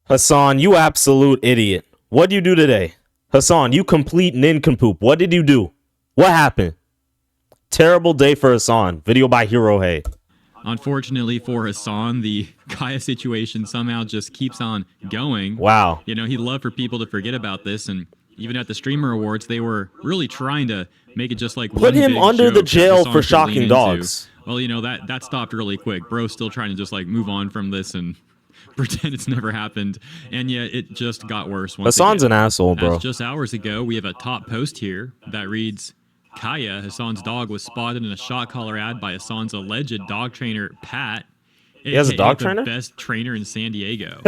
Hasan, you absolute idiot. What'd you do today? Hasan, you complete nincompoop. What did you do? What happened? Terrible day for Hasan. Video by Hero Hey. Unfortunately for Hasan, the Kaya situation somehow just keeps on going. Wow. You know, he'd love for people to forget about this, and even at the Streamer Awards, they were really trying to make it just like Put him under the jail for shocking dogs. Well, you know, that stopped really quick. Bro's still trying to just like move on from this and pretend it's never happened, and yet it just got worse. Hasan's an asshole, bro. As just hours ago, we have a top post here that reads, Kaya, Hasan's dog, was spotted in a shot collar ad by Hasan's alleged dog trainer, Pat. He has a dog trainer? The best trainer in San Diego.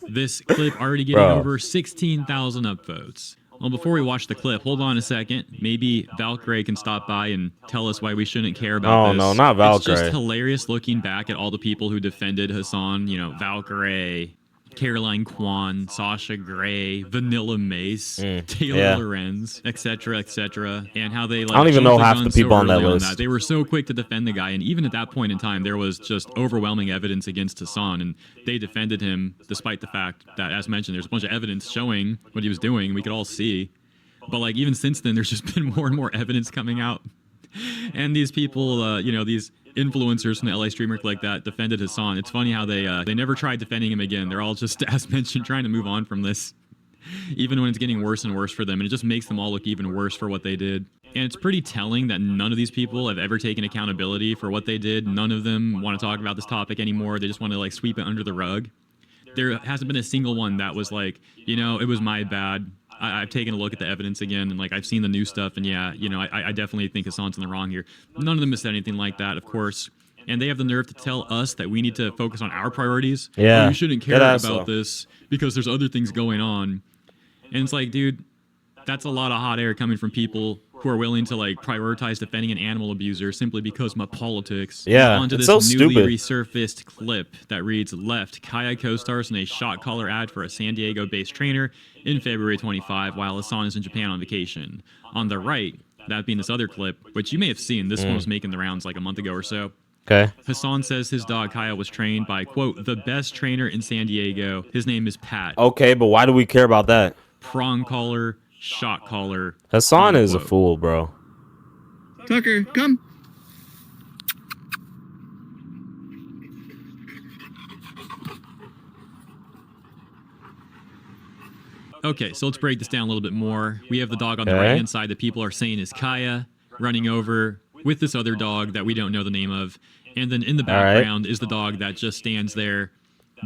This clip already getting over 16,000 upvotes. Well, before we watch the clip, hold on a second. Maybe Valkyrie can stop by and tell us why we shouldn't care about this. Oh, no, not Valkyrie. It's just hilarious looking back at all the people who defended Hasan. You know, Valkyrie, Caroline Kwan, Sasha Grey, Vanilla Mace, Taylor Lorenz, etc., etc., and how they like. I don't even know half the people on that list. They were so quick to defend the guy, and even at that point in time, there was just overwhelming evidence against Hasan, and they defended him despite the fact that, as mentioned, there's a bunch of evidence showing what he was doing. We could all see, but like even since then, there's just been more and more evidence coming out, and these people, you know, these influencers from the LA streamer like that defended Hasan. It's funny how they never tried defending him again. They're all just, as mentioned, trying to move on from this, even when it's getting worse and worse for them, and it just makes them all look even worse for what they did. And it's pretty telling that none of these people have ever taken accountability for what they did. None of them want to talk about this topic anymore. They just want to like sweep it under the rug. There hasn't been a single one that was like, you know, it was my bad. I've taken a look at the evidence again, and like I've seen the new stuff, and yeah, you know, I definitely think Hasan's in the wrong here. None of them has said anything like that, of course, and they have the nerve to tell us that we need to focus on our priorities. Yeah, we shouldn't care about this because there's other things going on. And it's like, dude, that's a lot of hot air coming from people who are willing to like prioritize defending an animal abuser simply because of my politics. Yeah, onto it's this so newly stupid. resurfaced clip that reads, left, Kaya co-stars in a shot collar ad for a San Diego-based trainer in February 25 while Hasan is in Japan on vacation. On the right, that being this other clip, which you may have seen, this one was making the rounds like a month ago or so. Okay. Hasan says his dog Kaya was trained by, quote, the best trainer in San Diego. His name is Pat. Okay, but why do we care about that? Prong collar, shot collar. Hasan is a fool, bro. Tucker, come. Okay, so let's break this down a little bit more. We have the dog on the right-hand side that people are saying is Kaya, running over with this other dog that we don't know the name of. And then in the background is the dog that just stands there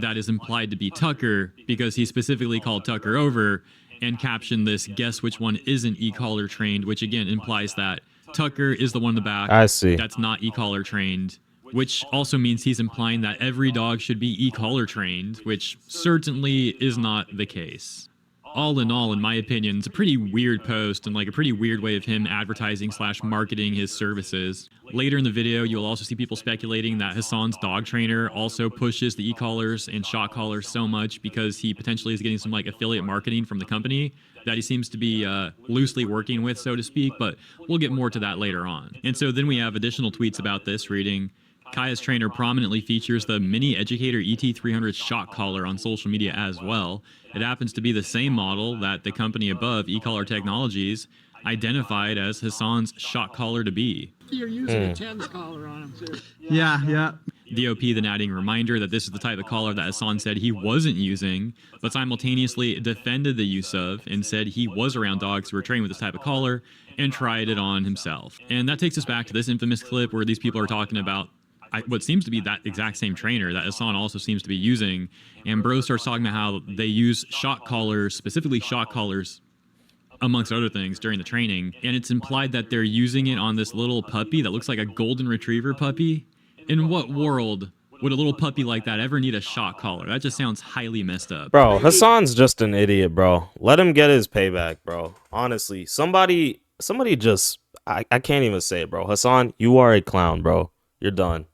that is implied to be Tucker because he specifically called Tucker over and captioned this, guess which one isn't e-collar trained, which again implies that Tucker is the one in the back. I see. That's not e-collar trained, which also means he's implying that every dog should be e-collar trained, which certainly is not the case. All in all, in my opinion, it's a pretty weird post and like a pretty weird way of him advertising / marketing his services. Later in the video, you'll also see people speculating that Hasan's dog trainer also pushes the e-collars and shot collars so much because he potentially is getting some like affiliate marketing from the company that he seems to be loosely working with, so to speak, but we'll get more to that later on. And so then we have additional tweets about this reading, Kaya's trainer prominently features the Mini Educator ET300 shot collar on social media as well. It happens to be the same model that the company above, eCollar Technologies, identified as Hasan's shot collar to be. You're using a TENS collar on him, too. Yeah. DOP then adding a reminder that this is the type of collar that Hasan said he wasn't using, but simultaneously defended the use of and said he was around dogs who were trained with this type of collar and tried it on himself. And that takes us back to this infamous clip where these people are talking about what seems to be that exact same trainer that Hasan also seems to be using. And Bro starts talking about how they use shot collars, specifically shot collars, amongst other things, during the training. And it's implied that they're using it on this little puppy that looks like a golden retriever puppy. In what world would a little puppy like that ever need a shot collar? That just sounds highly messed up. Bro, Hasan's just an idiot, bro. Let him get his payback, bro. Honestly, somebody just, I can't even say it, bro. Hasan, you are a clown, bro. You're done.